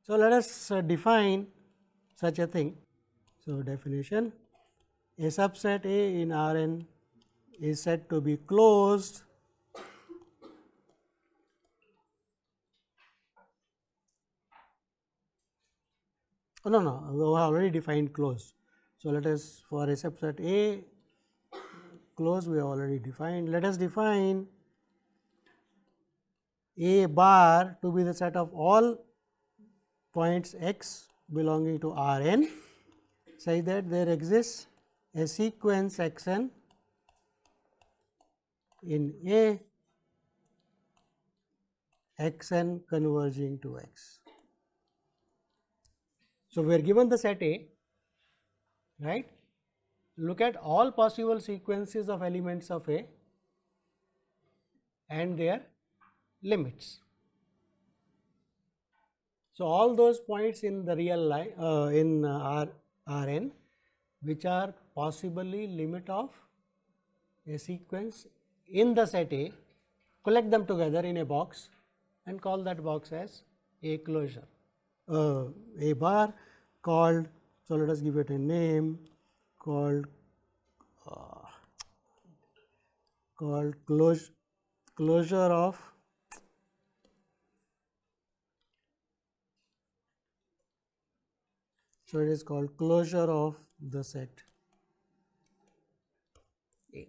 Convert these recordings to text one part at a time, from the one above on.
So, let us define such a thing. So, definition: a subset A in R n is said to be closed no, we have already defined closed. So, let us for a subset A closed we have already defined. Let us define A bar to be the set of all points x belonging to R n such that there exists a sequence x n in A x n converging to x. So, we are given the set A, right. Look at all possible sequences of elements of A and their limits. So, all those points in the real line in R n which are possibly limit of a sequence in the set A, collect them together in a box and call that box as A closure. A bar called, so let us give it a name called closure of so it is called closure of the set A.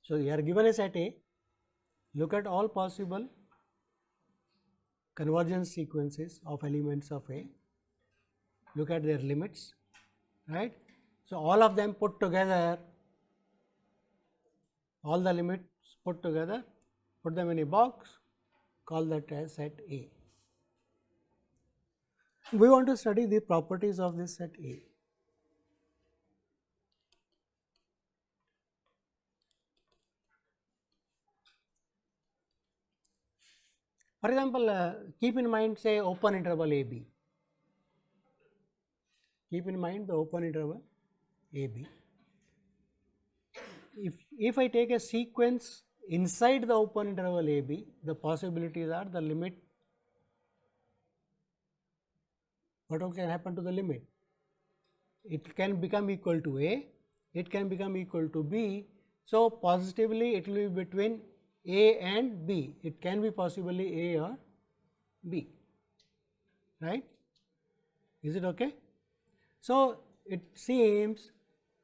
So, you are given a set A, look at all possible convergence sequences of elements of A, look at their limits, right. So, all of them put together, all the limits put together, put them in a box, call that as set A. We want to study the properties of this set A. For example, keep in mind say open interval A B. Keep in mind the open interval A B. If I take a sequence inside the open interval A B, the possibilities are the limit. What can happen to the limit? It can become equal to A, it can become equal to B. So, positively it will be between A and B, it can be possibly A or B, right. Is it okay? So, it seems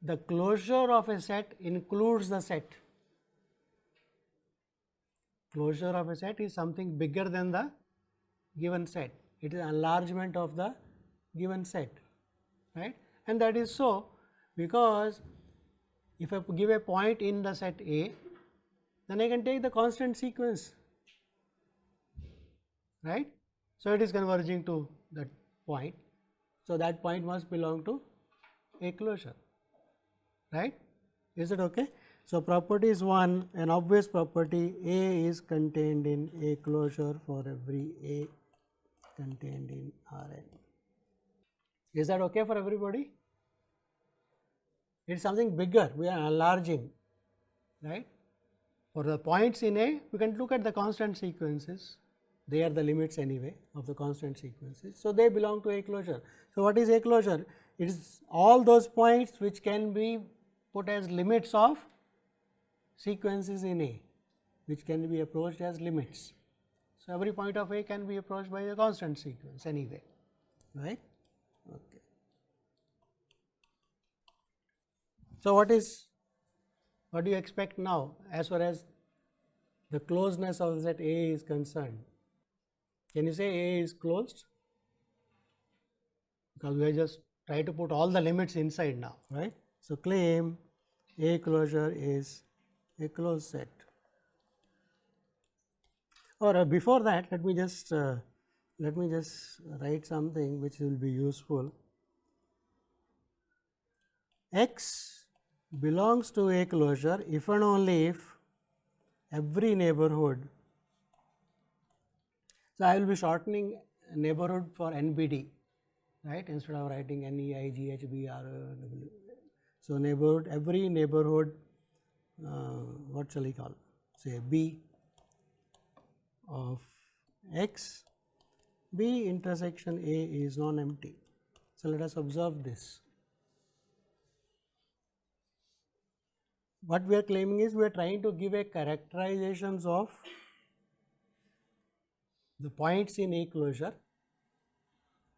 the closure of a set includes the set. Closure of a set is something bigger than the given set, it is enlargement of the given set, right. And that is so because if I give a point in the set A, then I can take the constant sequence, right. So, it is converging to that point. So, that point must belong to A closure, right. Is it okay? So, property is 1, an obvious property A is contained in A closure for every A contained in R n. Is that okay for everybody? It is something bigger, we are enlarging, right. For the points in A, we can look at the constant sequences, they are the limits anyway of the constant sequences. So, they belong to A closure. So, what is A closure? It is all those points which can be put as limits of sequences in A, which can be approached as limits. So, every point of A can be approached by a constant sequence anyway, right. Okay. So, what do you expect now as far as the closeness of set A is concerned? Can you say A is closed? Because we are just try to put all the limits inside now, right. So, claim A closure is a closed set. Or before that, let me just write something which will be useful. X belongs to A closure if and only if every neighborhood. So, I will be shortening neighborhood for NBD, right, instead of writing NE, I, G, H, B, R, W. So, neighborhood, every neighborhood, what shall I call, say B of X B intersection A is non-empty. So, let us observe this. What we are claiming is we are trying to give a characterizations of the points in A closure,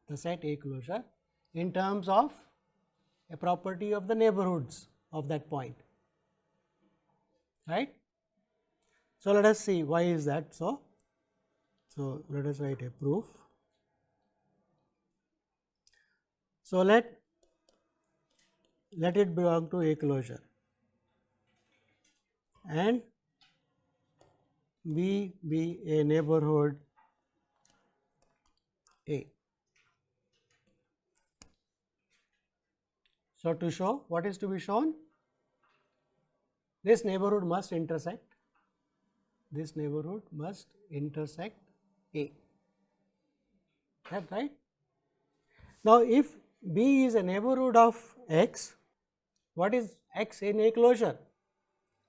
the set A closure, in terms of a property of the neighborhoods of that point, right. So, let us see why is that so. So, let us write a proof. So, let it belong to A closure and B be a neighborhood A. So, to show what is to be shown, this neighborhood must intersect, A, that right. Now, if B is a neighborhood of X, what is X in A closure?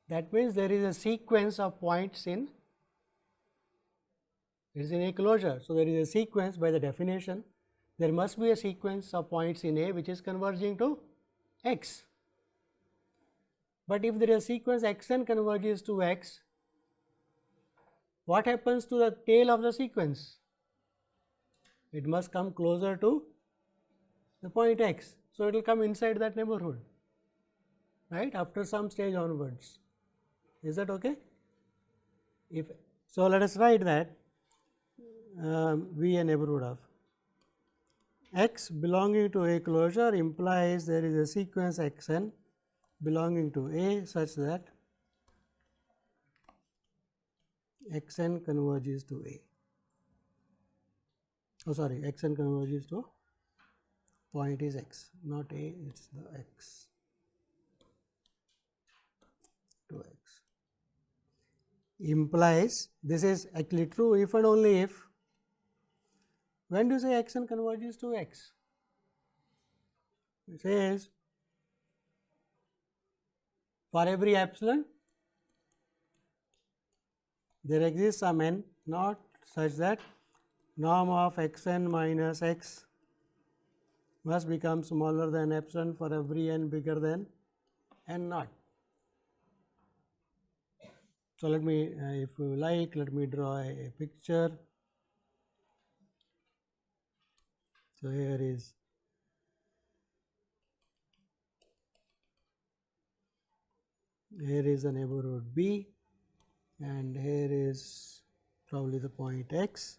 That means there is a sequence of points in A closure. So, there is a sequence by the definition, there must be a sequence of points in A which is converging to X. But if there is a sequence x n converges to X, what happens to the tail of the sequence? It must come closer to the point X. So, it will come inside that neighborhood, right, after some stage onwards. Is that okay? If so, let us write that be a neighborhood of X belonging to A closure implies there is a sequence x n belonging to A such that x n converges to A. Oh, sorry, x n converges to point is X, not A, it is the X to X. Implies this is actually true if and only if. When do you say x n converges to X? It says for every epsilon there exists some n naught such that norm of x n minus x must become smaller than epsilon for every n bigger than n naught. So, let me if you like, let me draw a picture. So, here is the neighborhood B and here is probably the point X,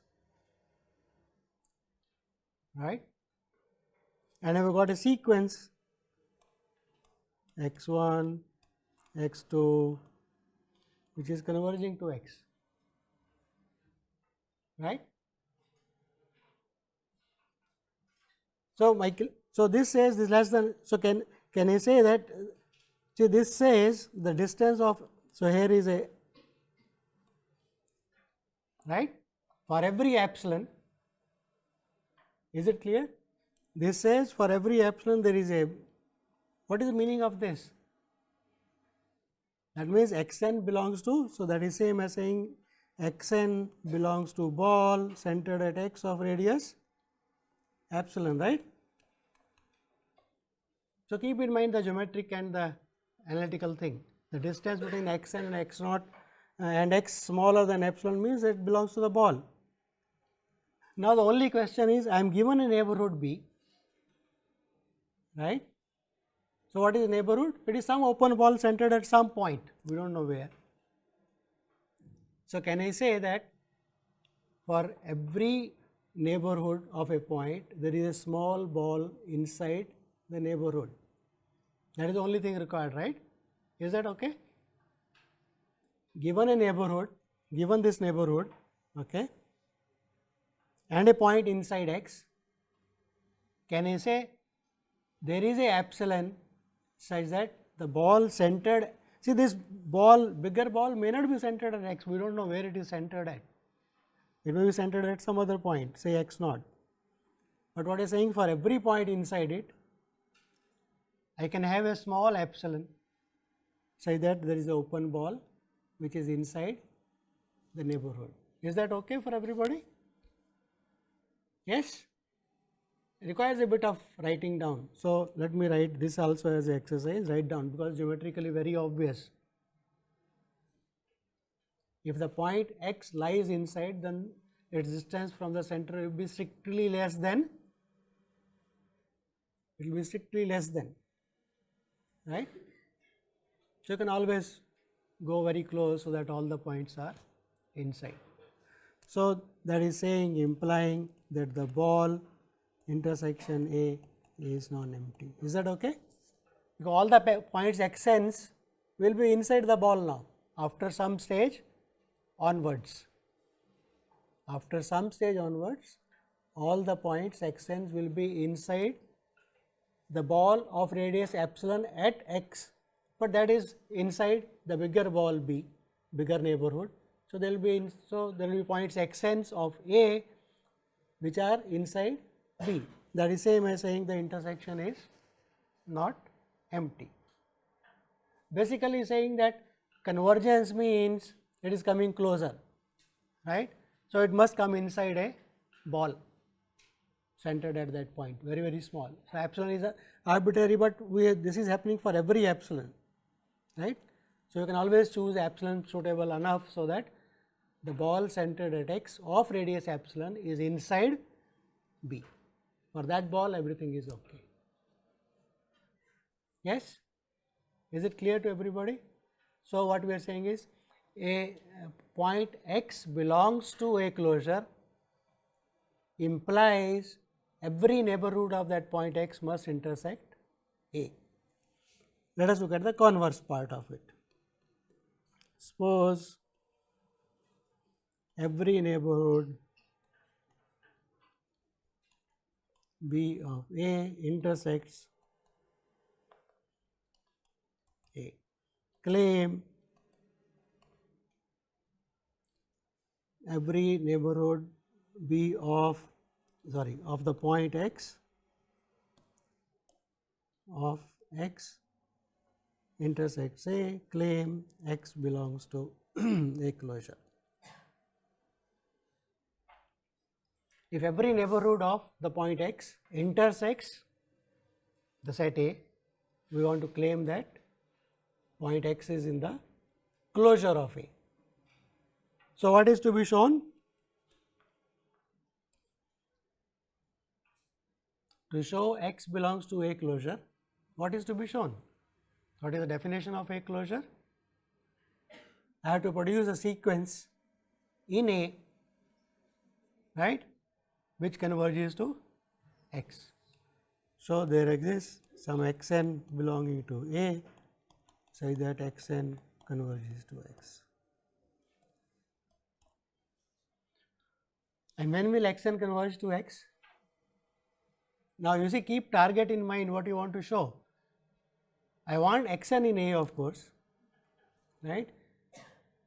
right, and I have got a sequence x 1, x 2 which is converging to X, right. So, Michael, so this says this less than, so can I say that, see this says the distance of, so here is a, right, for every epsilon, is it clear? This says for every epsilon there is a, what is the meaning of this? That means x n belongs to, so that is same as saying x n belongs to ball centered at x of radius epsilon, right. So, keep in mind the geometric and the analytical thing, the distance between x n and x naught and x smaller than epsilon means it belongs to the ball. Now, the only question is I am given a neighborhood B, right. So, what is the neighborhood? It is some open ball centered at some point, we do not know where. So, can I say that for every neighborhood of a point there is a small ball inside the neighborhood? That is the only thing required, right. Is that okay? Given a neighborhood, given this neighborhood, okay, and a point inside X, can I say there is a epsilon such that the ball centered, see this ball, bigger ball may not be centered at X, we do not know where it is centered at, it may be centered at some other point, say x naught, but what I am saying for every point inside it, I can have a small epsilon such that there is an open ball which is inside the neighborhood. Is that okay for everybody? Yes, it requires a bit of writing down. So, let me write this also as an exercise, write down, because geometrically very obvious. If the point x lies inside, then its distance from the center will be strictly less than, it will be strictly less than, right. So, you can always go very close so that all the points are inside. So, that is saying, implying that the ball intersection A is non-empty. Is that okay? Because all the points x n's will be inside the ball now after some stage onwards. After some stage onwards, all the points x n's will be inside the ball of radius epsilon at x, but that is inside the bigger ball B, bigger neighborhood. So, there will be points x n's of A which are inside B. That is same as saying the intersection is not empty. Basically saying that convergence means it is coming closer, right. So, it must come inside a ball centered at that point, very very small. So, epsilon is arbitrary, but this is happening for every epsilon, right. So, you can always choose epsilon suitable enough so that the ball centered at x of radius epsilon is inside B. For that ball, everything is okay. Yes, is it clear to everybody? So, what we are saying is a point x belongs to a closure implies every neighborhood of that point x must intersect A. Let us look at the converse part of it. Suppose every neighborhood B of A intersects A. Claim every neighborhood B of the point x of x intersects A, claim x belongs to a closure. If every neighborhood of the point x intersects the set A, we want to claim that point x is in the closure of A. So, what is to be shown? To show x belongs to A closure, what is to be shown? What is the definition of A closure? I have to produce a sequence in A, right, which converges to x. So, there exists some x n belonging to A such that x n converges to x. And when will x n converge to x? Now, you see, keep target in mind what you want to show. I want x n in A, of course, right,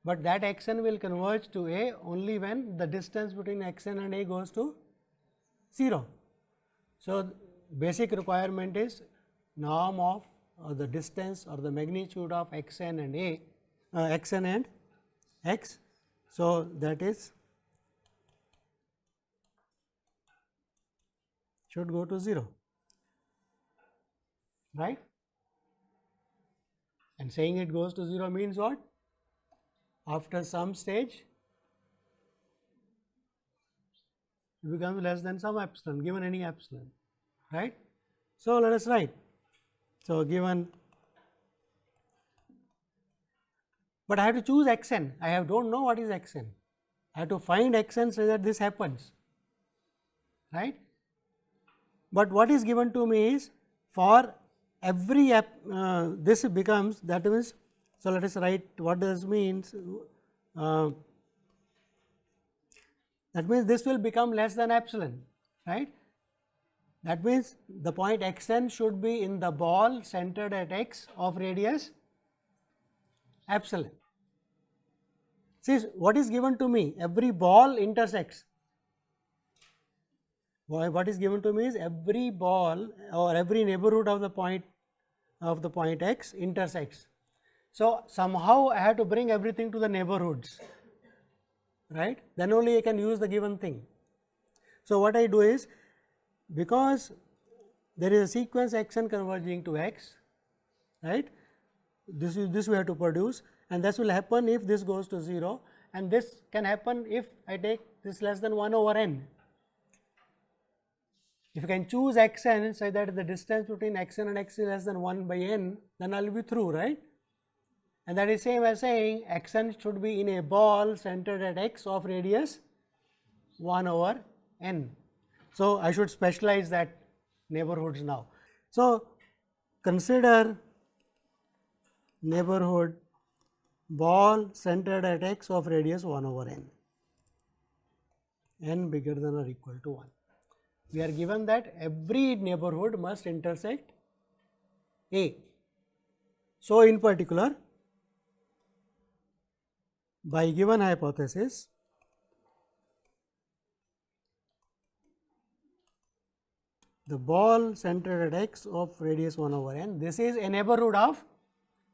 but that x n will converge to A only when the distance between x n and A goes to 0. So, basic requirement is norm of the distance or the magnitude of x n and A, x n and x. So, that is should go to 0, right, and saying it goes to 0 means what? After some stage it becomes less than some epsilon, given any epsilon, right. So, let us write. So, given, but I have to choose x n, I don't know what is x n, I have to find x n so that this happens, right. But what is given to me is for every this becomes, that means, so let us write what this means. That means this will become less than epsilon, right. That means the point x n should be in the ball centered at x of radius epsilon. See, what is given to me? Every ball intersects. What is given to me is every ball or every neighborhood of the point x intersects. So, somehow I have to bring everything to the neighborhoods, right, then only I can use the given thing. So, what I do is, because there is a sequence x n converging to x, right, this we have to produce, and this will happen if this goes to 0, and this can happen if I take this less than 1 over n. If you can choose x n such that the distance between x n and x is less than 1 by n, then I will be through, right. And that is same as saying x n should be in a ball centered at x of radius 1 over n. So, I should specialize that neighborhoods now. So, consider neighborhood ball centered at x of radius 1 over n bigger than or equal to 1. We are given that every neighborhood must intersect A. So, in particular, by given hypothesis, the ball centered at x of radius 1 over n, this is a neighborhood of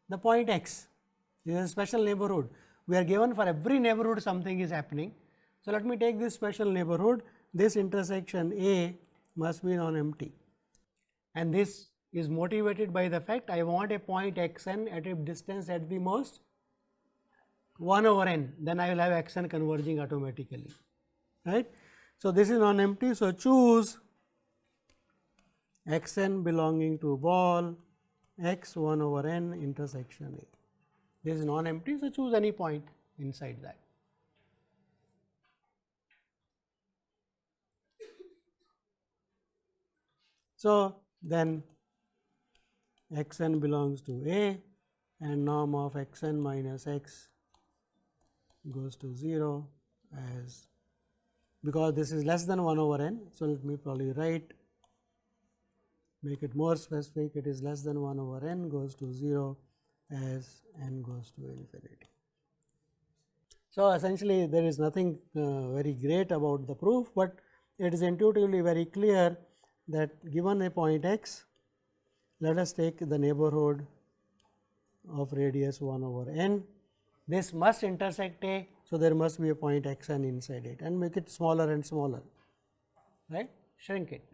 the point x. This is a special neighborhood. We are given for every neighborhood something is happening. So, let me take this special neighborhood. This intersection A must be non-empty, and this is motivated by the fact I want a point x n at a distance at the most 1 over n, then I will have x n converging automatically, right. So, this is non-empty. So, choose x n belonging to ball x 1 over n intersection A. This is non-empty. So, choose any point inside that. So, then x n belongs to A, and norm of x n minus x goes to 0 as, because this is less than 1 over n. So, let me probably write, make it more specific, it is less than 1 over n goes to 0 as n goes to infinity. So, essentially there is nothing very great about the proof, but it is intuitively very clear that given a point x, let us take the neighborhood of radius 1 over n. This must intersect A. So, there must be a point x n inside it, and make it smaller and smaller, right, shrink it.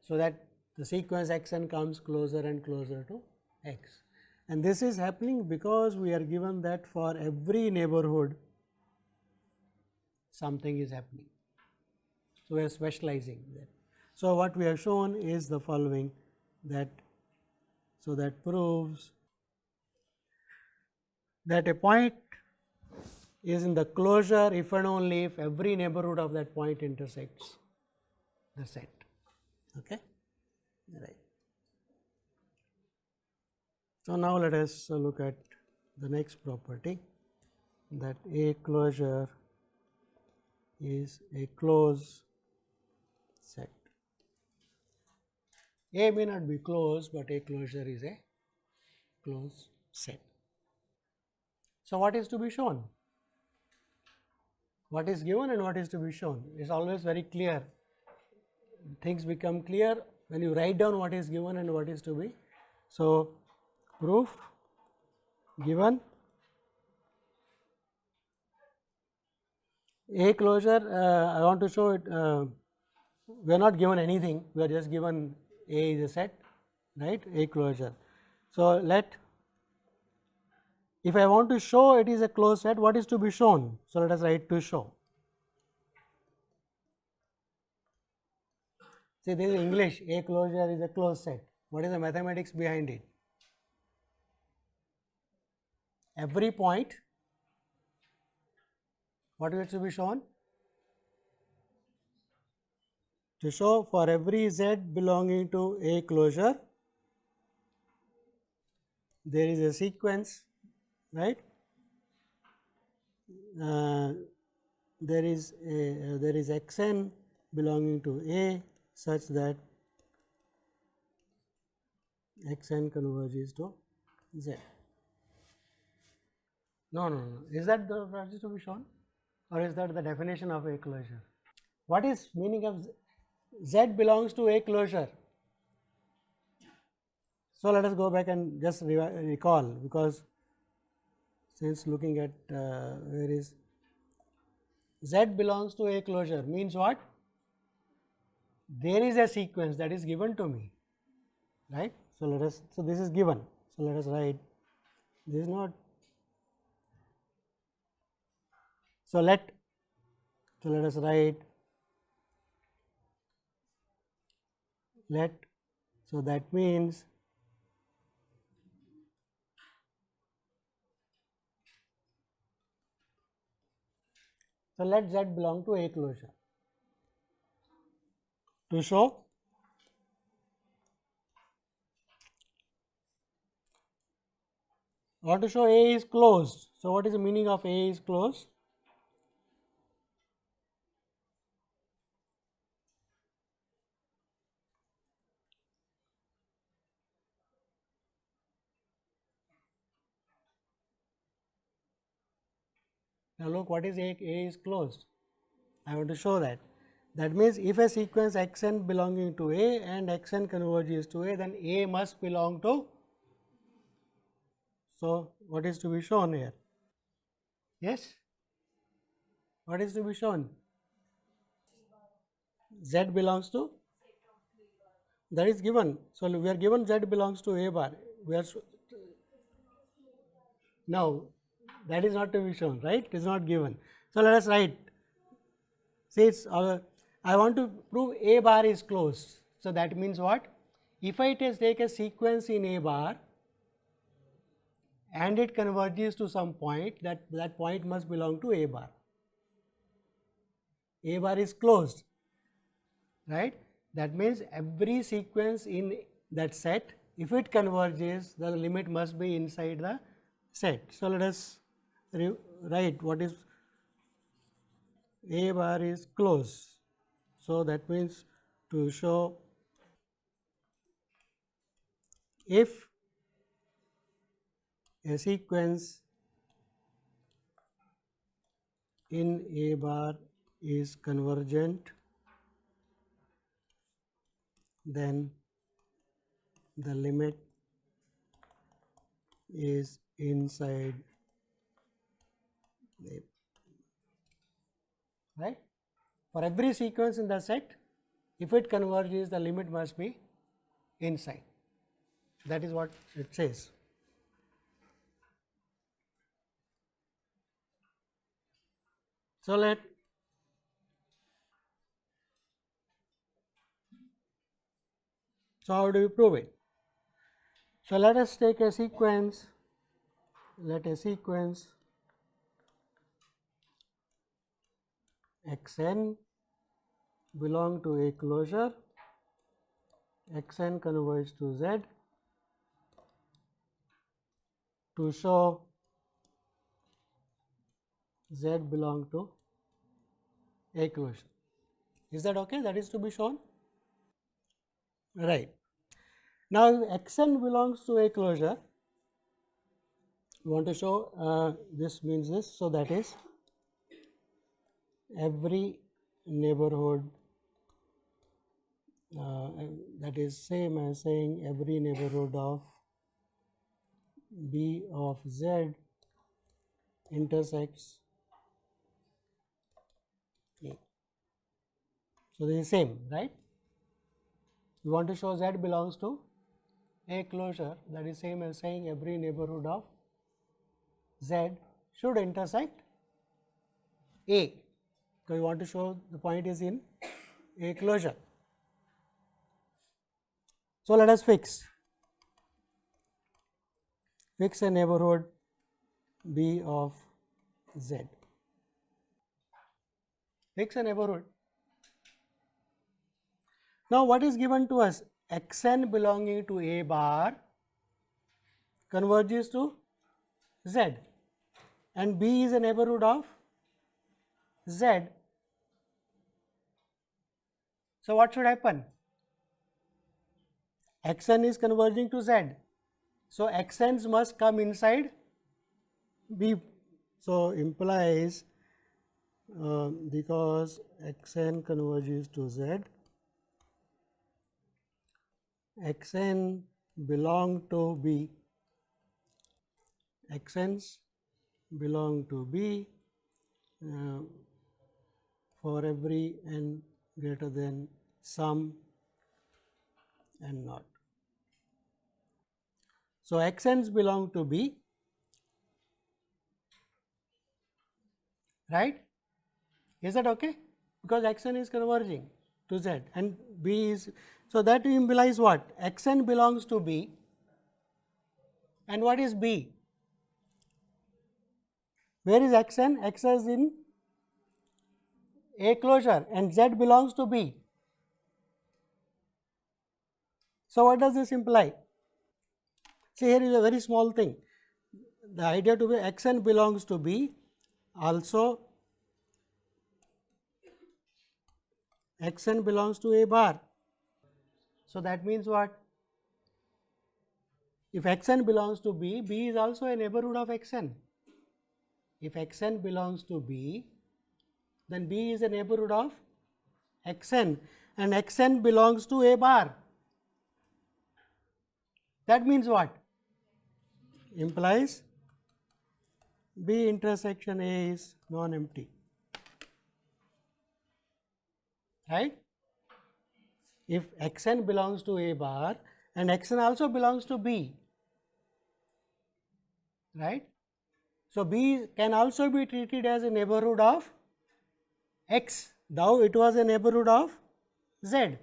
So, that the sequence x n comes closer and closer to x, and this is happening because we are given that for every neighborhood something is happening. So, we are specializing that. So, what we have shown is the following, that, so that proves that a point is in the closure if and only if every neighborhood of that point intersects the set. Okay? Right. So, now let us look at the next property, that a closure is a closed set. A may not be closed, but a closure is a closed set. So, what is to be shown? What is given and what is to be shown is always very clear. Things become clear when you write down what is given and what is to be. So, proof given a closure, I want to show it, we are not given anything, we are just given A is a set, right, a closure. So, if I want to show it is a closed set, what is to be shown? So, let us write to show. See, this is English, a closure is a closed set. What is the mathematics behind it? Every point, what is to be shown? To show for every z belonging to a closure, there is a sequence, right. There is x n belonging to A such that x n converges to z. No. Is that the process to be shown, or is that the definition of a closure? What is meaning of z belongs to a closure? So, let us go back and just recall, because since looking at where is z belongs to a closure means what? there is a sequence that is given to me, right. So, let us, so this is given. So, let us write this is not. So, let us write let. So, that means so let Z belong to A closure. To show or to show A is closed. So, what is the meaning of A is closed? Now, look what is A is closed. I want to show that. That means, if a sequence x n belonging to A and x n converges to A, then A must belong to. So, what is to be shown here? Yes? What is to be shown? Z belongs to, that is given. So, we are given Z belongs to A bar. We are now that is not to be shown, right? It is not given. So, let us write. See, it's I want to prove A bar is closed. So, that means what? If I take a sequence in A bar and it converges to some point, that point must belong to A bar. A bar is closed, right. That means, every sequence in that set, if it converges, the limit must be inside the set. So, let us write what is A bar is closed. So, that means, to show if a sequence in A bar is convergent, then the limit is inside A, right. For every sequence in the set, if it converges, the limit must be inside. That is what it says. So, how do we prove it? So, let us take a sequence, let a sequence x n belong to A closure, x n converges to Z, to show Z belong to A closure. Is that okay? That is to be shown, right. Now, if x n belongs to A closure, we want to show this means this. So, that is every neighborhood, that is same as saying every neighborhood of B of Z intersects A. So, this is same, right. We want to show Z belongs to A closure, that is same as saying every neighborhood of Z should intersect A, because we want to show the point is in A closure. So, let us fix a neighborhood B of Z. Fix a neighborhood. Now, what is given to us? X n belonging to A bar converges to Z, and B is a neighborhood of Z. So, what should happen? X n is converging to Z. So, x n's must come inside B. So, implies because x n converges to Z, x n belong to B, x n's belong to B for every n greater than some and not. So, x n's belong to B, right? Is that okay? Because x n is converging to Z and B is, so that implies what? X n belongs to B, and what is B? Where is x n? X is in A closure and Z belongs to B. So, what does this imply? See, here is a very small thing. The idea to be x n belongs to B, also x n belongs to A bar. So, that means what? If x n belongs to B, B is also a neighborhood of x n. If x n belongs to B, then B is a neighborhood of x n and x n belongs to A bar. That means what? Implies B intersection A is non-empty, right? If x n belongs to A bar and x n also belongs to B, right? So, B can also be treated as a neighborhood of x, though it was a neighborhood of Z,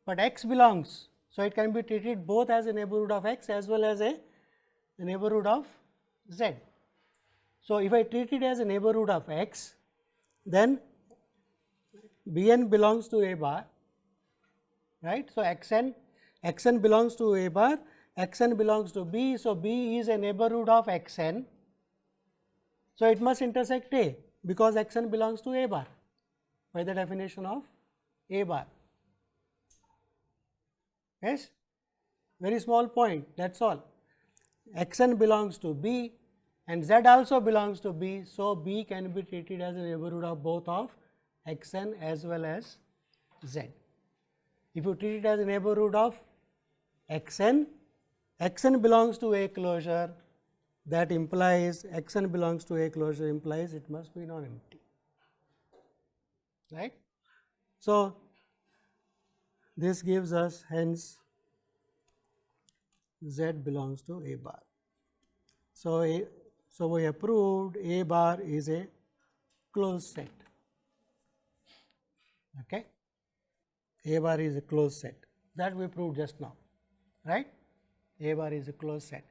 but x belongs. So, it can be treated both as a neighborhood of x as well as a neighborhood of Z. So, if I treat it as a neighborhood of x, then B n belongs to A bar, right. So, x n belongs to A bar, x n belongs to B. So, B is a neighborhood of x n. So, it must intersect A, because x n belongs to A bar by the definition of A bar. Yes, very small point, that is all. X n belongs to B and Z also belongs to B. So, B can be treated as a neighborhood of both of x n as well as Z. If you treat it as a neighborhood of x n belongs to A closure, that implies x n belongs to A closure implies it must be non-empty, right. So, this gives us hence Z belongs to A bar. So, we have proved A bar is a closed set. Okay. A bar is a closed set, that we proved just now, right. A bar is a closed set.